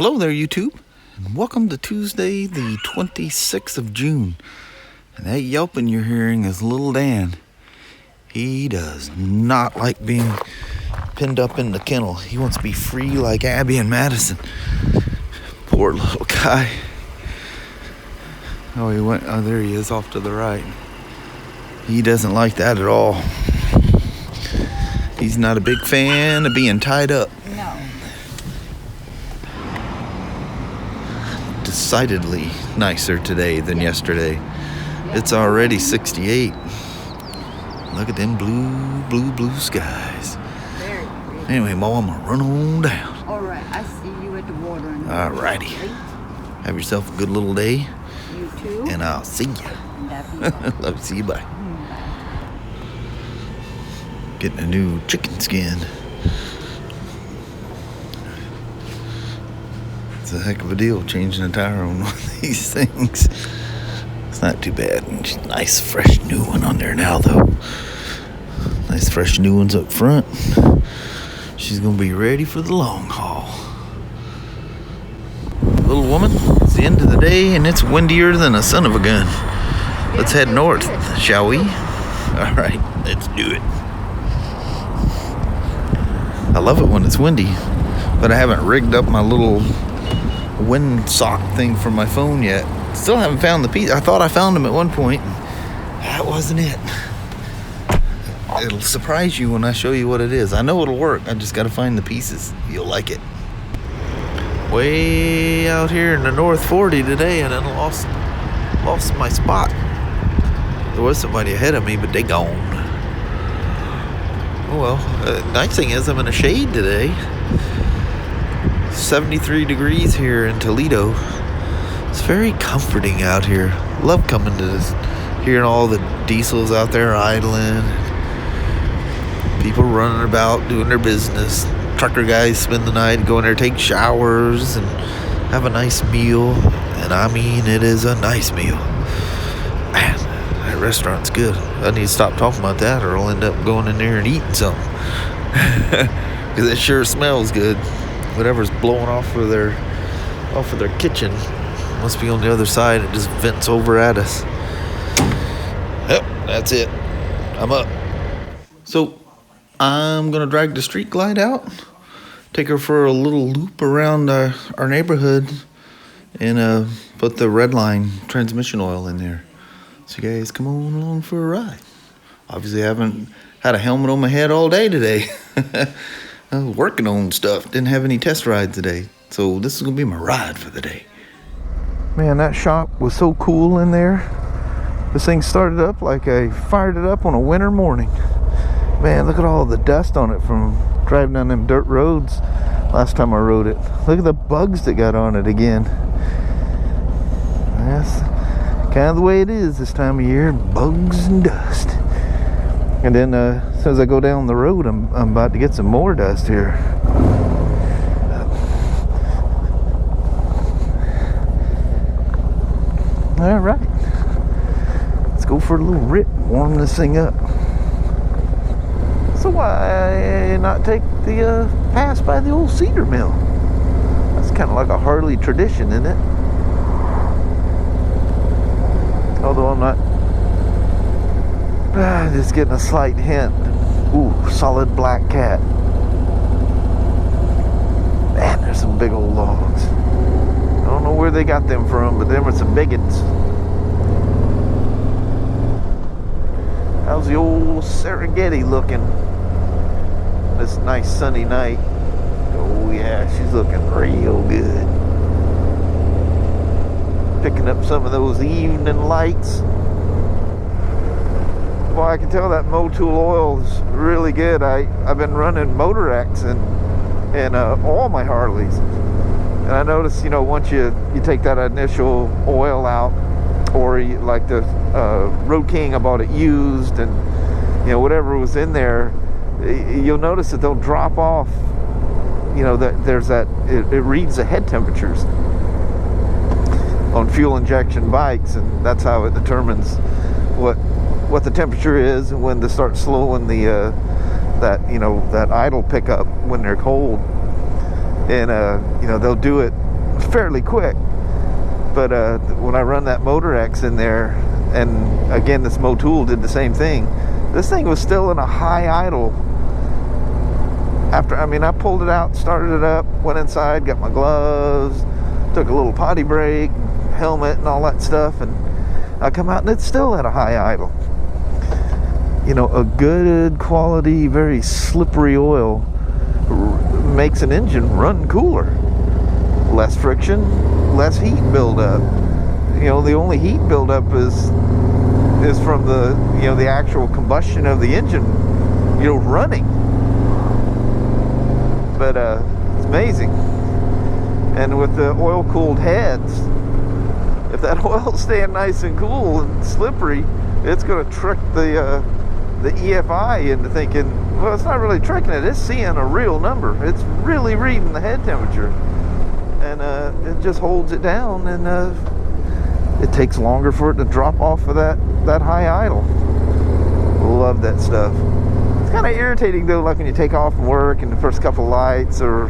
Hello there, YouTube, and welcome to Tuesday, the 26th of June. And that yelping you're hearing is little Dan. He does not like being pinned up in the kennel. He wants to be free like Abby and Madison. Poor little guy. Oh, there he is off to the right. He doesn't like that at all. He's not a big fan of being tied up. No. Decidedly nicer today than yesterday. It's already 68. Look at them blue skies. Very pretty. Anyway, Mom, I'm gonna run on down. All right, I see you at the water. Alrighty. Have yourself a good little day. You too. And I'll see you. Love to see you. Bye. Getting a new chicken skin. It's a heck of a deal changing a tire on one of these things. It's not too bad. Nice fresh new one on there now though. Nice fresh new ones up front. She's gonna be ready for the long haul. Little woman, it's the end of the day and it's windier than a son of a gun. Let's head north, shall we? Alright, let's do it. I love it when it's windy, but I haven't rigged up my little wind sock thing for my phone yet. Still haven't found the piece. I thought I found them at one point. That wasn't it. It'll surprise you when I show you what it is. I know it'll work. I just got to find the pieces. You'll like it. Way out here in the North 40 today, and I lost my spot. There was somebody ahead of me, but they gone. Oh well, nice thing is I'm in a shade today. 73 degrees here in Toledo. It's very comforting out here. Love coming to this, hearing all the diesels out there idling. People running about doing their business. Trucker guys spend the night, go in there, take showers, and have a nice meal. And I mean, it is a nice meal. Man, that restaurant's good. I need to stop talking about that or I'll end up going in there and eating something. Because it sure smells good. Whatever's blowing off of their kitchen must be on the other side. It just vents over at us. Yep, that's it. I'm up. So I'm gonna drag the Street Glide out, take her for a little loop around our neighborhood, and put the Redline transmission oil in there. So you guys come on along for a ride. Obviously I haven't had a helmet on my head all day today. I was working on stuff, didn't have any test rides today. So this is gonna be my ride for the day. Man, that shop was so cool in there. This thing started up like I fired it up on a winter morning. Man, look at all the dust on it from driving down them dirt roads last time I rode it. Look at the bugs that got on it again. That's kind of the way it is this time of year, bugs and dust. And then as soon as I go down the road, I'm about to get some more dust here. All right, let's go for a little rip, warm this thing up. So why not take the pass by the old cedar mill? That's kind of like a Harley tradition, isn't it? Although I'm not just getting a slight hint. Ooh, solid black cat. Man, there's some big old logs. I don't know where they got them from, but them were some big ones. How's the old Serengeti looking this nice sunny night? Oh yeah, she's looking real good. Picking up some of those evening lights. Well, I can tell that Motul oil is really good. I've been running Motor X in all my Harleys. And I noticed, once you take that initial oil out, or like the Road King, I bought it used, and whatever was in there, you'll notice that they'll drop off. That there's that it reads the head temperatures on fuel injection bikes, and that's how it determines what the temperature is and when to start slowing the that idle pickup when they're cold. and you know, they'll do it fairly quick. But when I run that Motor X in there, and again this Motul did the same thing, this thing was still in a high idle. After, I mean, I pulled it out, started it up, went inside, got my gloves, took a little potty break, helmet and all that stuff, and I come out and it's still at a high idle. You know, a good quality, very slippery oil makes an engine run cooler. Less friction, less heat buildup. You know, the only heat buildup is from the, you know, the actual combustion of the engine, you know, running. But it's amazing. And with the oil-cooled heads, if that oil's staying nice and cool and slippery, it's going to trick the EFI into thinking, well, it's not really tricking it, it's seeing a real number. It's really reading the head temperature. And it just holds it down, and it takes longer for it to drop off of that high idle. Love that stuff. It's kind of irritating though, like when you take off from work and the first couple lights or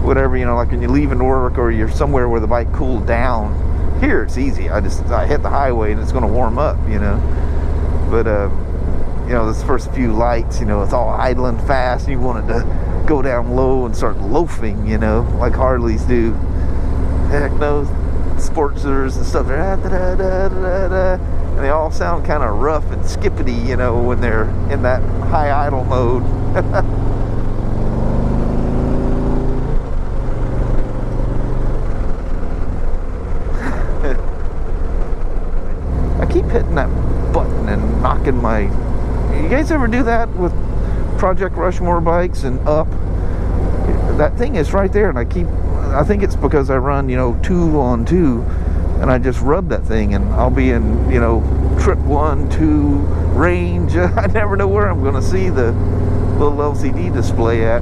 whatever, you know, like when you're leaving work or you're somewhere where the bike cooled down. Here it's easy. I hit the highway and it's going to warm up, you know. But you know, those first few lights, you know, it's all idling fast, and you want it to go down low and start loafing, you know, like Harleys do. Heck no, Sportsters and stuff, and they all sound kind of rough and skippity, you know, when they're in that high idle mode. I keep hitting that button and knocking my... You guys ever do that with Project Rushmore bikes and up? That thing is right there, and I think it's because I run, you know, 2 on 2, and I just rub that thing, and I'll be in, you know, trip 1, 2 range. I never know where I'm going to see the little LCD display at.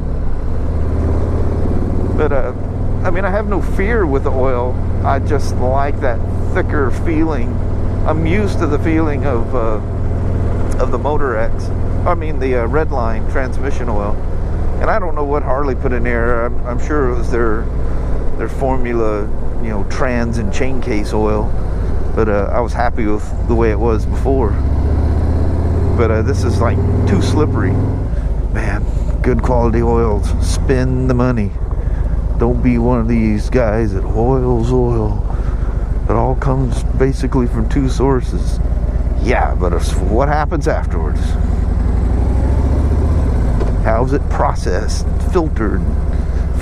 But I mean, I have no fear with the oil. I just like that thicker feeling. I'm used to the feeling of the Motor X. I mean, the Redline transmission oil. And I don't know what Harley put in there. I'm sure it was their formula, you know, trans and chain case oil. But I was happy with the way it was before. But this is like too slippery. Man, good quality oils. Spend the money. Don't be one of these guys that oils oil. It all comes basically from 2 sources. Yeah, but it's what happens afterwards. How's it processed, filtered,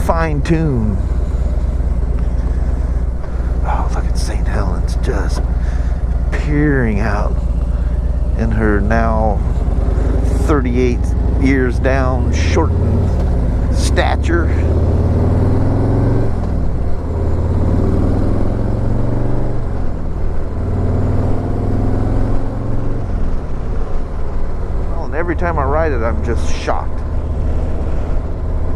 fine-tuned? Oh, look at St. Helens just peering out in her now 38 years down, shortened stature. Well, and every time I ride it, I'm just shocked.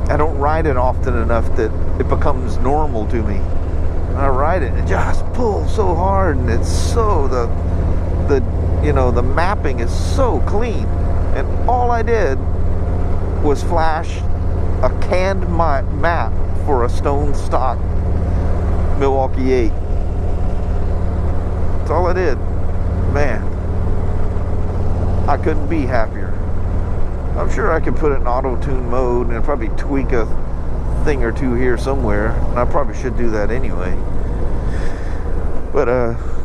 I don't ride it often enough that it becomes normal to me. When I ride it, it just pulls so hard, and it's so you know, the mapping is so clean. And all I did was flash a canned map for a stone stock Milwaukee-Eight. That's all I did. Man, I couldn't be happier. I'm sure I could put it in auto-tune mode and probably tweak a thing or two here somewhere. And I probably should do that anyway. But,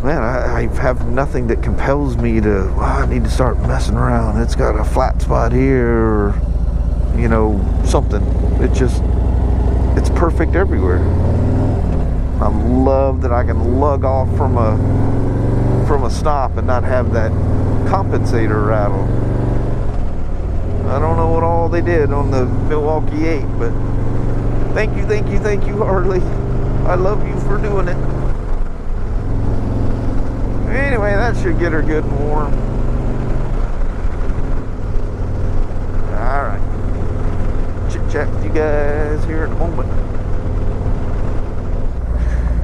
man, I have nothing that compels me to, I need to start messing around. It's got a flat spot here, or, you know, something. It's perfect everywhere. I love that I can lug off from a stop and not have that compensator rattle. I don't know what all they did on the Milwaukee-Eight, but thank you, Harley. I love you for doing it. Anyway, that should get her good and warm. Alright. Chit chat with you guys here in a moment.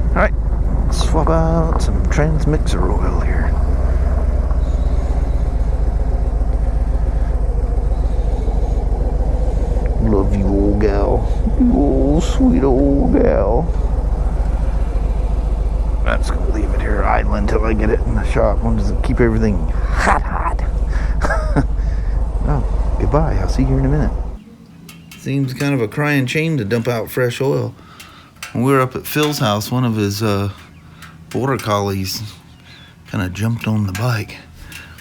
Alright. Swap out some transmixer oil here. Love you, old gal. You old sweet old gal. I'm just gonna leave it here idle until I get it in the shop. I'm just gonna keep everything hot. Oh, goodbye. I'll see you here in a minute. Seems kind of a crying shame to dump out fresh oil. When we were up at Phil's house, one of his border collies kind of jumped on the bike.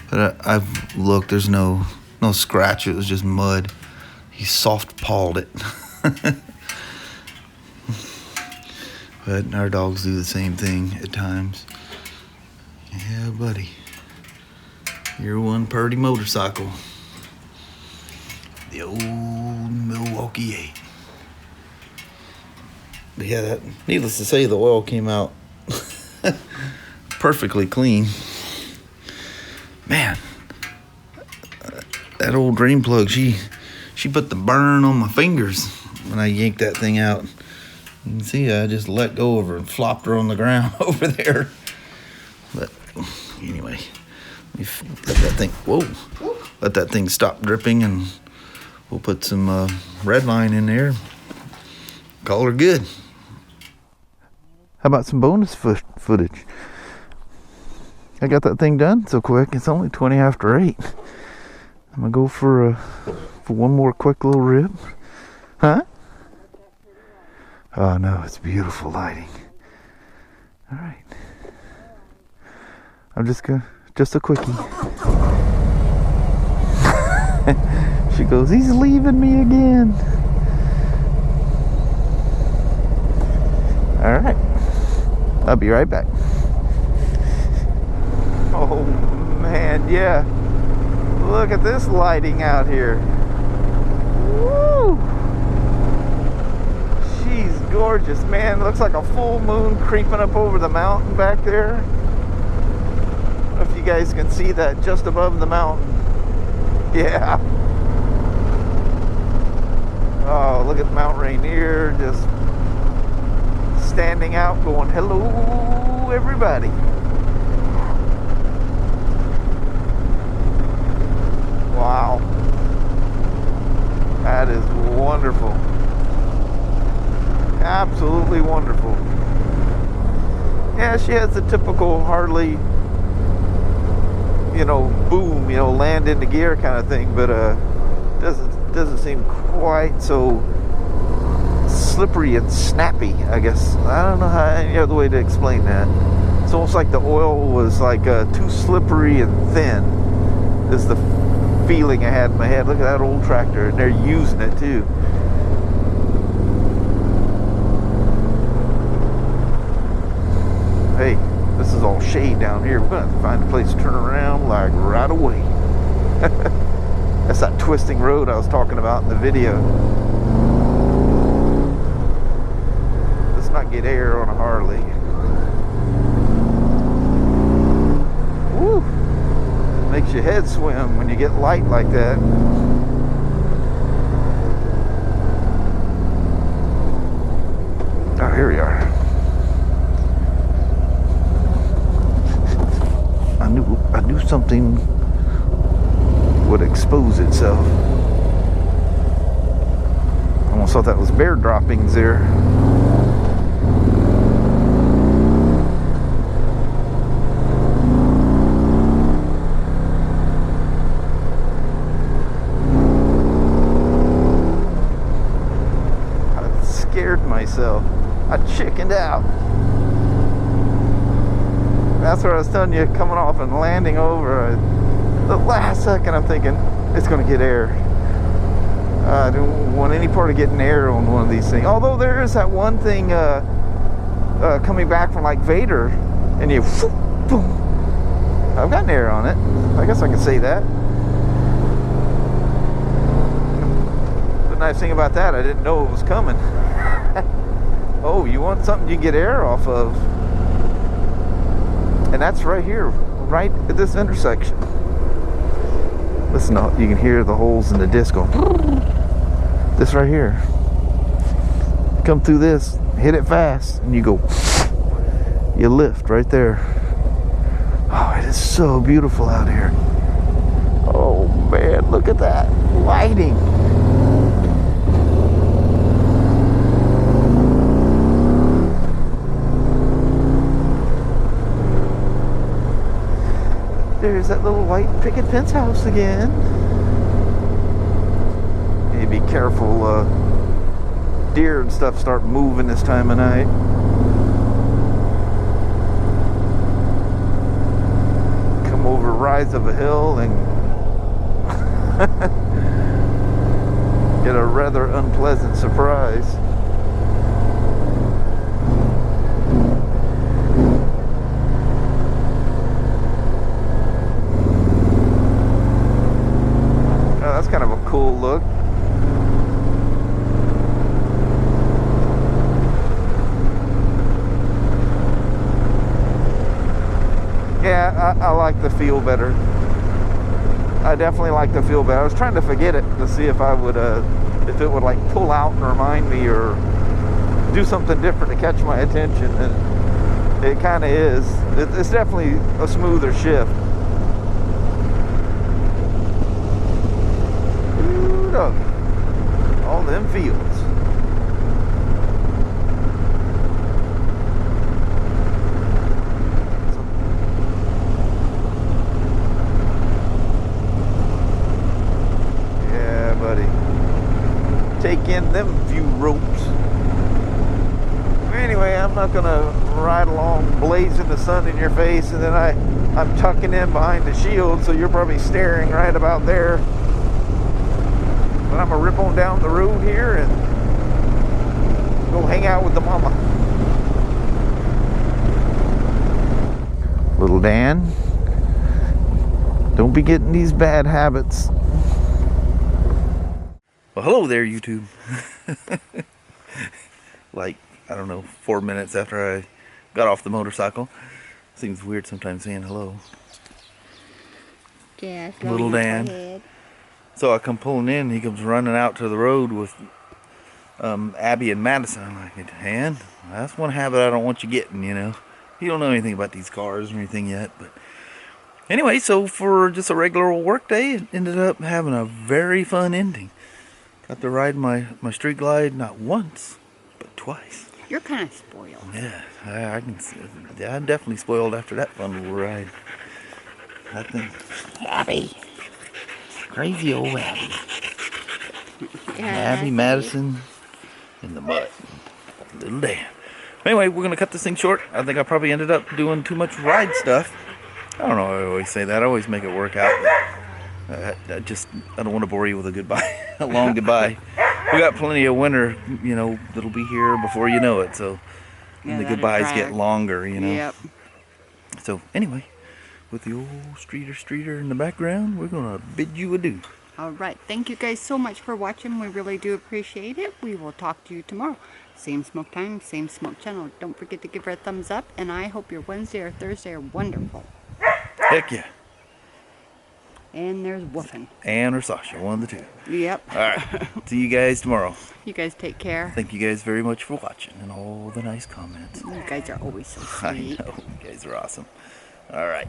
But I've looked, there's no scratch, it was just mud. He soft-pawed it. But our dogs do the same thing at times. Yeah, buddy. You're one purty motorcycle. The old Milwaukee-Eight. But yeah, that, needless to say, the oil came out perfectly clean. Man, that old drain plug, she put the burn on my fingers when I yanked that thing out. You can see I just let go of her and flopped her on the ground over there. But anyway, let that thing, let that thing stop dripping, and we'll put some red line in there. Call her good. How about some bonus footage? I got that thing done so quick. It's only 20 after 8. I'm gonna go for one more quick little rib. Huh? Oh no, it's beautiful lighting. All right. I'm just a quickie. She goes, he's leaving me again. All right. I'll be right back. Oh man, yeah. Look at this lighting out here. Woo! She's gorgeous, man. It looks like a full moon creeping up over the mountain back there. I don't know if you guys can see that just above the mountain. Yeah. Oh, look at Mount Rainier just standing out going, hello, everybody. Wow. That is wonderful. Absolutely wonderful. Yeah, she has the typical Harley, boom, land into gear kind of thing, but doesn't seem quite so slippery and snappy, I guess. I don't know any other way to explain that. It's almost like the oil was like too slippery and thin is the feeling I had in my head. Look at that old tractor, and they're using it too. Hey, this is all shade down here. We're gonna have to find a place to turn around like right away. That's that twisting road I was talking about in the video. Let's not get air on a Harley. Woo! Makes your head swim when you get light like that. Oh, here we are. I knew something would expose itself. Almost thought that was bear droppings there. I scared myself. I chickened out. That's what I was telling you, coming off and landing over. The last second I'm thinking, it's going to get air. I don't want any part of getting air on one of these things. Although there is that one thing coming back from like Vader, and you, boom. I've got air on it. I guess I can say that. The nice thing about that, I didn't know it was coming. Oh, you want something you get air off of? And that's right here, right at this intersection. Listen, you can hear the holes in the disc going. This right here. Come through this, hit it fast, and you go. You lift right there. Oh, it is so beautiful out here. Oh man, look at that lighting. that little white picket fence house again. Hey, be careful, deer and stuff start moving this time of night. Come over rise of a hill and get a rather unpleasant surprise. Oh, that's kind of a cool look. Yeah, I like the feel better. I definitely like the feel better. I was trying to forget it to see if I would, if it would like pull out and remind me or do something different to catch my attention. And it kind of is. It's definitely a smoother shift. Dude, all them fields. Take in them few ropes. Anyway, I'm not gonna ride along blazing the sun in your face and then I'm tucking in behind the shield, so you're probably staring right about there. But I'm gonna rip on down the road here and go hang out with the mama. Little Dan, don't be getting these bad habits. Well, hello there, YouTube. Like, I don't know, 4 minutes after I got off the motorcycle. Seems weird sometimes saying hello. Yeah, little Dan. So I come pulling in, he comes running out to the road with Abby and Madison. I'm like, Dan, that's one habit I don't want you getting, you know. You don't know anything about these cars or anything yet, but anyway, so for just a regular old work day, it ended up having a very fun ending. Got to ride my street glide not once, but twice. You're kind of spoiled. Yeah, I'm definitely spoiled after that fun little ride. That thing, Abby, crazy old Abby. Yeah, Abby, Madison, in the mud. Little Dan. Anyway, we're gonna cut this thing short. I think I probably ended up doing too much ride stuff. I don't know. I always say that. I always make it work out. But I don't want to bore you with a goodbye, a long goodbye. We got plenty of winter, you know, that'll be here before you know it. So the goodbyes get longer, you know. Yep. So anyway, with the old streeter in the background, we're gonna bid you adieu. All right. Thank you guys so much for watching. We really do appreciate it. We will talk to you tomorrow. Same smoke time, same smoke channel. Don't forget to give her a thumbs up, and I hope your Wednesday or Thursday are wonderful. Heck yeah. And there's Woofin. Ann or Sasha, one of the two. Yep. All right. See you guys tomorrow. You guys take care. Thank you guys very much for watching and all the nice comments. You guys are always so sweet. I know. You guys are awesome. All right.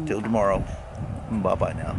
Till tomorrow. Bye-bye now.